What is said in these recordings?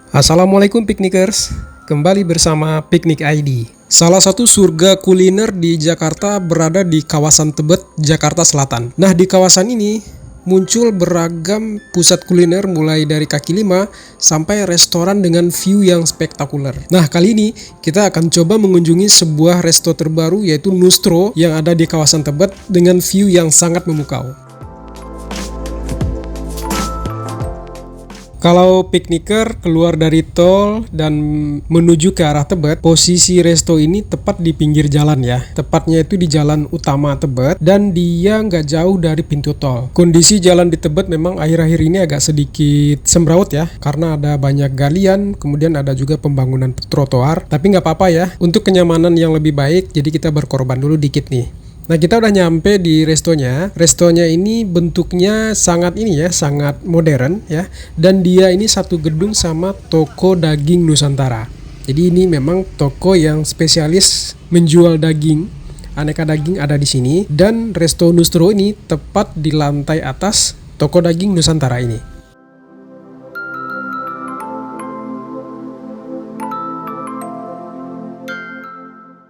Assalamualaikum piknikers, kembali bersama Piknik ID. Salah satu surga kuliner di Jakarta berada di kawasan Tebet, Jakarta Selatan. Nah, di kawasan ini muncul beragam pusat kuliner mulai dari kaki lima sampai restoran dengan view yang spektakuler. Nah, kali ini kita akan coba mengunjungi sebuah resto terbaru yaitu Nustro yang ada di kawasan Tebet dengan view yang sangat memukau. Kalau pikniker keluar dari tol dan menuju ke arah Tebet, posisi resto ini tepat di pinggir jalan ya. Tepatnya itu di jalan utama Tebet dan dia nggak jauh dari pintu tol. Kondisi jalan di Tebet memang akhir-akhir ini agak sedikit semrawut ya, karena ada banyak galian, kemudian ada juga pembangunan trotoar. Tapi nggak apa-apa ya, untuk kenyamanan yang lebih baik, jadi kita berkorban dulu dikit nih. Nah, kita udah nyampe di restonya. Restonya ini bentuknya sangat sangat modern ya. Dan dia ini satu gedung sama toko daging Nusantara. Jadi ini memang toko yang spesialis menjual daging. Aneka daging ada di sini dan Resto Nustro ini tepat di lantai atas toko daging Nusantara ini.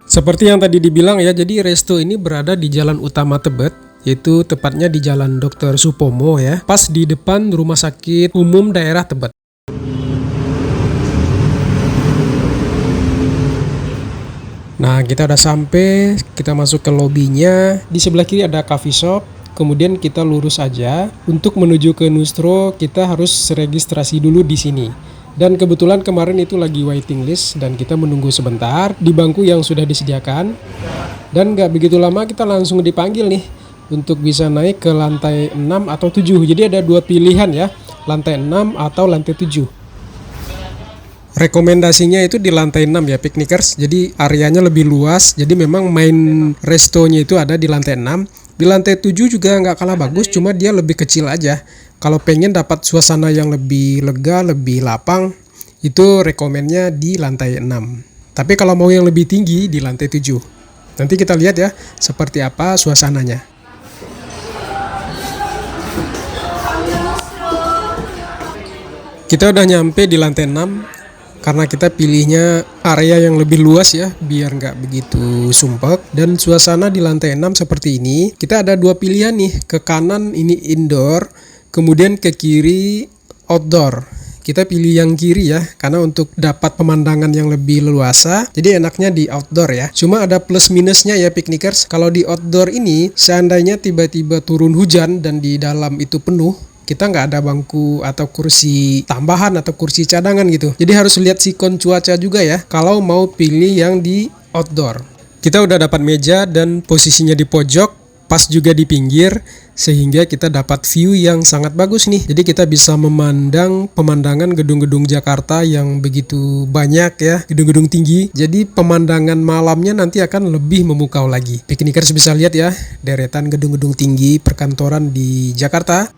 Seperti yang tadi dibilang ya, jadi resto ini berada di jalan utama Tebet, yaitu tepatnya di Jalan Dr. Supomo ya, pas di depan Rumah Sakit Umum Daerah Tebet. Nah, kita udah sampai, kita masuk ke lobinya. Di sebelah kiri ada coffee shop, kemudian kita lurus aja. Untuk menuju ke Nustro, kita harus registrasi dulu di sini. Dan kebetulan kemarin itu lagi waiting list dan kita menunggu sebentar di bangku yang sudah disediakan. Dan gak begitu lama kita langsung dipanggil nih untuk bisa naik ke lantai 6 atau 7. Jadi ada dua pilihan ya, lantai 6 atau lantai 7. Rekomendasinya itu di lantai 6 ya piknikers, jadi areanya lebih luas. Jadi memang main restonya itu ada di lantai 6. Di lantai 7 juga nggak kalah bagus, cuma dia lebih kecil aja. Kalau pengen dapat suasana yang lebih lega, lebih lapang, itu rekomennya di lantai 6. Tapi kalau mau yang lebih tinggi di lantai 7. Nanti kita lihat ya seperti apa suasananya. Kita udah nyampe di lantai 6. Karena kita pilihnya area yang lebih luas ya, biar nggak begitu sumpek. Dan suasana di lantai 6 seperti ini. Kita ada dua pilihan nih, ke kanan ini indoor, kemudian ke kiri outdoor. Kita pilih yang kiri ya, karena untuk dapat pemandangan yang lebih leluasa, jadi enaknya di outdoor ya. Cuma ada plus minusnya ya piknikers, kalau di outdoor ini seandainya tiba-tiba turun hujan dan di dalam itu penuh, kita nggak ada bangku atau kursi tambahan atau kursi cadangan gitu. Jadi harus lihat sikon cuaca juga ya kalau mau pilih yang di outdoor. Kita udah dapat meja dan posisinya di pojok, pas juga di pinggir, sehingga kita dapat view yang sangat bagus nih. Jadi kita bisa memandang pemandangan gedung-gedung Jakarta yang begitu banyak ya, gedung-gedung tinggi. Jadi pemandangan malamnya nanti akan lebih memukau lagi. Piknikers bisa lihat ya, deretan gedung-gedung tinggi perkantoran di Jakarta.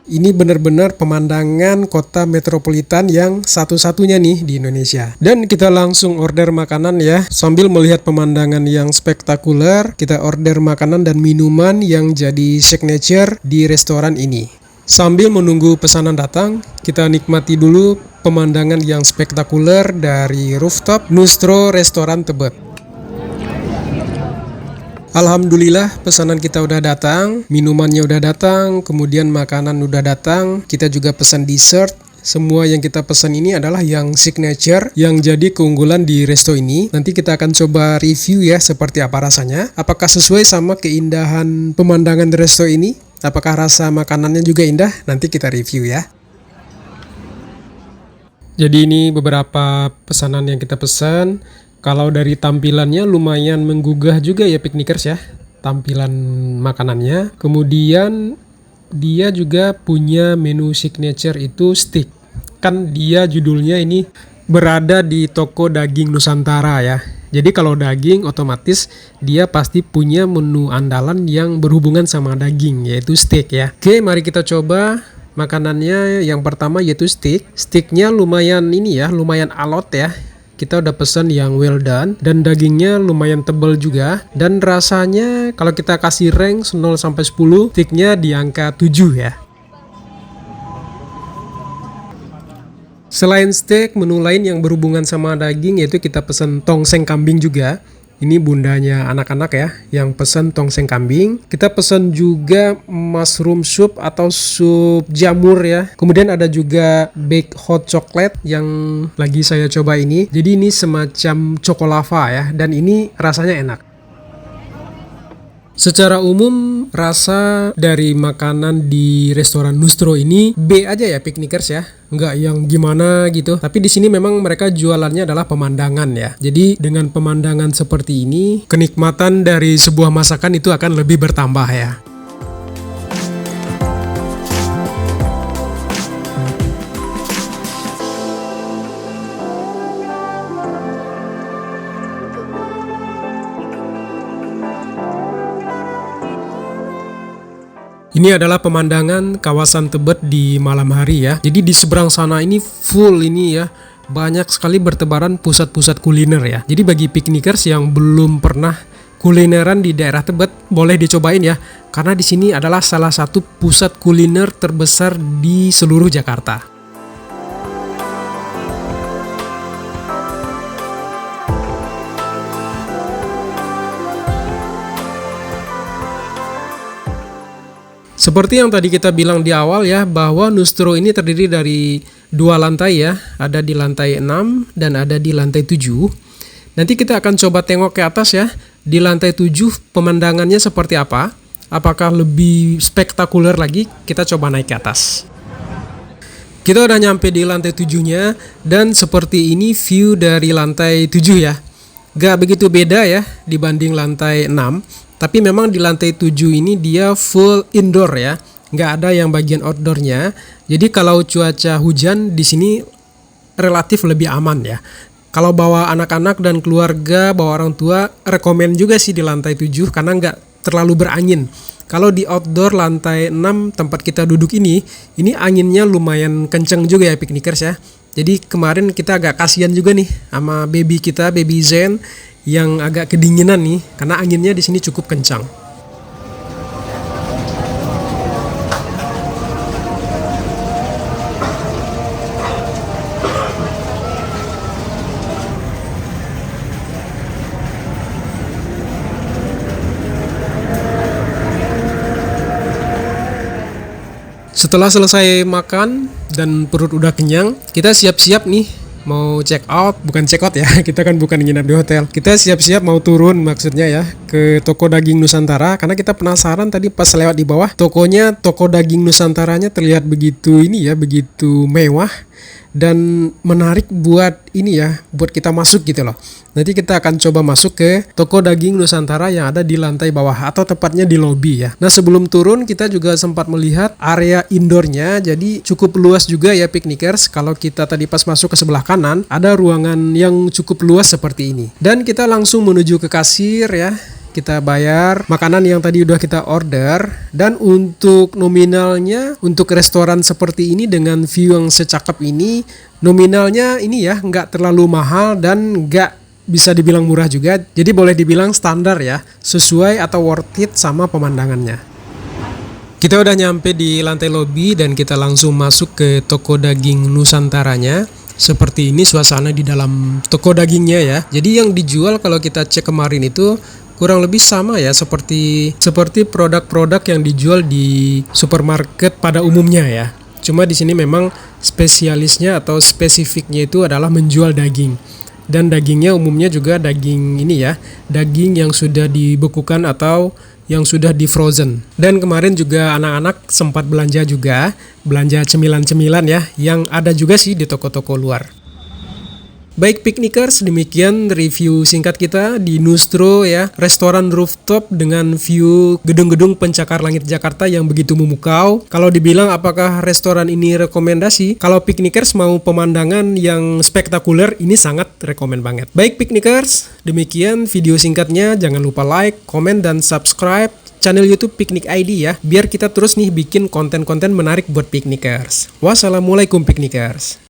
Ini benar-benar pemandangan kota metropolitan yang satu-satunya nih di Indonesia. Dan kita langsung order makanan ya. Sambil melihat pemandangan yang spektakuler, kita order makanan dan minuman yang jadi signature di restoran ini. Sambil menunggu pesanan datang, kita nikmati dulu pemandangan yang spektakuler dari rooftop Nustro Restoran Tebet. Alhamdulillah pesanan kita udah datang, minumannya udah datang, kemudian makanan udah datang, kita juga pesan dessert. Semua yang kita pesan ini adalah yang signature, yang jadi keunggulan di resto ini. Nanti kita akan coba review ya seperti apa rasanya. Apakah sesuai sama keindahan pemandangan di resto ini? Apakah rasa makanannya juga indah? Nanti kita review ya. Jadi ini beberapa pesanan yang kita pesan. Kalau dari tampilannya lumayan menggugah juga ya piknikers ya, tampilan makanannya. Kemudian dia juga punya menu signature itu steak. Kan dia judulnya ini berada di toko daging Nusantara ya. Jadi kalau daging otomatis dia pasti punya menu andalan yang berhubungan sama daging, yaitu steak ya. Oke, mari kita coba makanannya. Yang pertama yaitu steak. Steaknya lumayan lumayan alot ya. Kita udah pesan yang well done dan dagingnya lumayan tebal juga, dan rasanya kalau kita kasih rank 0 sampai 10, steaknya di angka 7 ya. Selain steak, menu lain yang berhubungan sama daging yaitu kita pesen tongseng kambing juga. Ini bundanya anak-anak ya yang pesen tongseng kambing. Kita pesen juga mushroom soup atau sup jamur ya. Kemudian ada juga baked hot chocolate yang lagi saya coba ini. Jadi ini semacam cokolava ya, dan ini rasanya enak. Secara umum rasa dari makanan di restoran Nustro ini B aja ya piknikers ya, nggak yang gimana gitu. Tapi di sini memang mereka jualannya adalah pemandangan ya. Jadi dengan pemandangan seperti ini, kenikmatan dari sebuah masakan itu akan lebih bertambah ya. Ini adalah pemandangan kawasan Tebet di malam hari ya. Jadi di seberang sana ini full ini ya. Banyak sekali bertebaran pusat-pusat kuliner ya. Jadi bagi piknikers yang belum pernah kulineran di daerah Tebet, boleh dicobain ya. Karena di sini adalah salah satu pusat kuliner terbesar di seluruh Jakarta. Seperti yang tadi kita bilang di awal ya, bahwa Nustro ini terdiri dari 2 lantai ya. Ada di lantai 6 dan ada di lantai 7. Nanti kita akan coba tengok ke atas ya. Di lantai 7 pemandangannya seperti apa? Apakah lebih spektakuler lagi? Kita coba naik ke atas. Kita udah nyampe di lantai 7-nya dan seperti ini view dari lantai 7 ya. Gak begitu beda ya dibanding lantai 6. Tapi memang di lantai 7 ini dia full indoor ya, nggak ada yang bagian outdoornya. Jadi kalau cuaca hujan di sini relatif lebih aman ya. Kalau bawa anak-anak dan keluarga, bawa orang tua, rekomen juga sih di lantai 7 karena nggak terlalu berangin. Kalau di outdoor lantai 6 tempat kita duduk ini anginnya lumayan kenceng juga ya piknikers ya. Jadi kemarin kita agak kasihan juga nih sama baby kita, baby Zen, yang agak kedinginan nih karena anginnya di sini cukup kencang. Setelah selesai makan dan perut udah kenyang, kita siap-siap nih mau check out, bukan check out ya, kita kan bukan nginap di hotel. Kita siap-siap mau turun maksudnya ya ke toko daging Nusantara karena kita penasaran tadi pas lewat di bawah tokonya, toko daging Nusantaranya terlihat begitu ini ya, begitu mewah dan menarik buat ini ya, buat kita masuk gitu loh. Nanti kita akan coba masuk ke toko daging Nusantara yang ada di lantai bawah atau tepatnya di lobi ya. Nah sebelum turun kita juga sempat melihat area indoornya, jadi cukup luas juga ya piknikers. Kalau kita tadi pas masuk ke sebelah kanan ada ruangan yang cukup luas seperti ini. Dan kita langsung menuju ke kasir ya. Kita bayar makanan yang tadi udah kita order, dan untuk nominalnya untuk restoran seperti ini dengan view yang secakep ini, nominalnya ini ya nggak terlalu mahal dan nggak bisa dibilang murah juga, jadi boleh dibilang standar ya, sesuai atau worth it sama pemandangannya. Kita udah nyampe di lantai lobi dan kita langsung masuk ke toko daging Nusantaranya. Seperti ini suasana di dalam toko dagingnya ya. Jadi yang dijual kalau kita cek kemarin itu kurang lebih sama ya seperti produk-produk yang dijual di supermarket pada umumnya ya. Cuma di sini memang spesialisnya atau spesifiknya itu adalah menjual daging. Dan dagingnya umumnya juga daging ini ya, daging yang sudah dibekukan atau yang sudah di frozen. Dan kemarin juga anak-anak sempat belanja juga, belanja cemilan-cemilan ya, yang ada juga sih di toko-toko luar. Baik piknikers, demikian review singkat kita di Nustro ya, restoran rooftop dengan view gedung-gedung pencakar langit Jakarta yang begitu memukau. Kalau dibilang apakah restoran ini rekomendasi, kalau piknikers mau pemandangan yang spektakuler, ini sangat rekomen banget. Baik piknikers, demikian video singkatnya. Jangan lupa like, komen, dan subscribe channel YouTube Piknik ID ya, biar kita terus nih bikin konten-konten menarik buat piknikers. Wassalamualaikum piknikers.